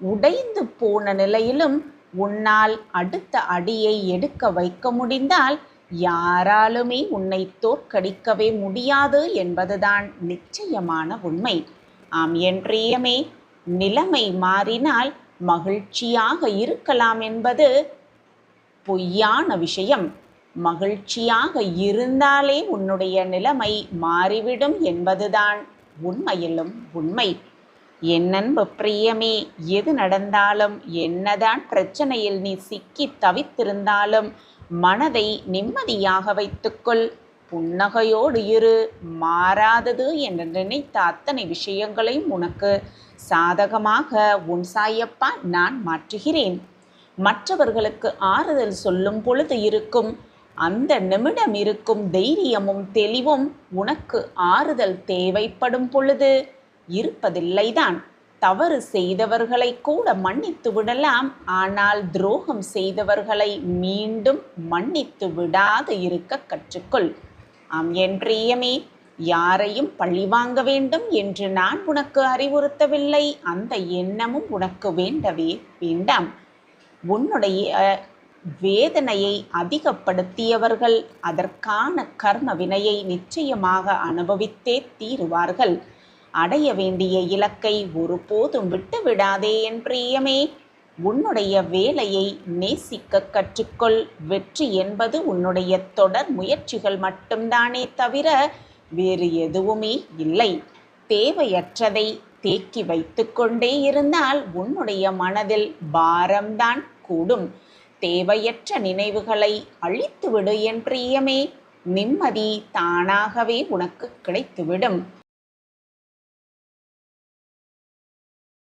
உடைந்து போன நிலையிலும் உன்னால் அடுத்த அடியை எடுக்க வைக்க முடிந்தால் யாராலுமே உன்னை தோற்கடிக்கவே முடியாது என்பதுதான் நிச்சயமான உண்மை. ஆம் என் பிரியமே, நிலைமை மாறினால் மகிழ்ச்சியாக இருக்கலாம் என்பது பொய்யான விஷயம். மகிழ்ச்சியாக இருந்தாலே உன்னுடைய நிலைமை மாறிவிடும் என்பதுதான் உண்மையிலும் உண்மை. என் அன்பு பிரியமே, எது நடந்தாலும், என்னதான் பிரச்சனையில் நீ சிக்கி தவித்திருந்தாலும் மனதை நிம்மதியாக வைத்துக்கொள். புன்னகையோடு இரு. மாறாதது என்று நினைத்த அத்தனை விஷயங்களையும் உனக்கு சாதகமாக உன் சாயப்பா நான் மாற்றுகிறேன். மற்றவர்களுக்கு ஆறுதல் சொல்லும் பொழுது இருக்கும் அந்த நிமிடம் இருக்கும் தைரியமும் தெளிவும் உனக்கு ஆறுதல் தேவைப்படும் பொழுது இருப்பதில்லைதான். தவறு செய்தவர்களை கூட மன்னித்து விடலாம், ஆனால் துரோகம் செய்தவர்களை மீண்டும் மன்னித்து விடாது இருக்க கற்றுக்கொள். ஆம் என் பிரியமே, யாரையும் பழிவாங்க வேண்டும் என்று நான் உனக்கு அறிவுறுத்தவில்லை. அந்த எண்ணமும் உனக்கு வேண்டவே வேண்டாம். உன்னுடைய வேதனையை அதிகப்படுத்தியவர்கள் அதற்கான கர்ம வினையை நிச்சயமாக அனுபவித்தே தீருவார்கள். அடைய வேண்டிய இலக்கை ஒருபோதும் விட்டுவிடாதே என் பிரியமே. உன்னுடைய வேலையை நேசிக்க கற்றுக்கொள். வெற்றி என்பது உன்னுடைய தொடர் முயற்சிகள் மட்டும்தானே தவிர வேறு எதுவுமே இல்லை. தேவையற்றதை தேக்கி வைத்து கொண்டே இருந்தால் உன்னுடைய மனதில் பாரம்தான் கூடும். தேவையற்ற நினைவுகளை அழித்துவிடு என் பிரியமே. நிம்மதி தானாகவே உனக்கு கிடைத்துவிடும்.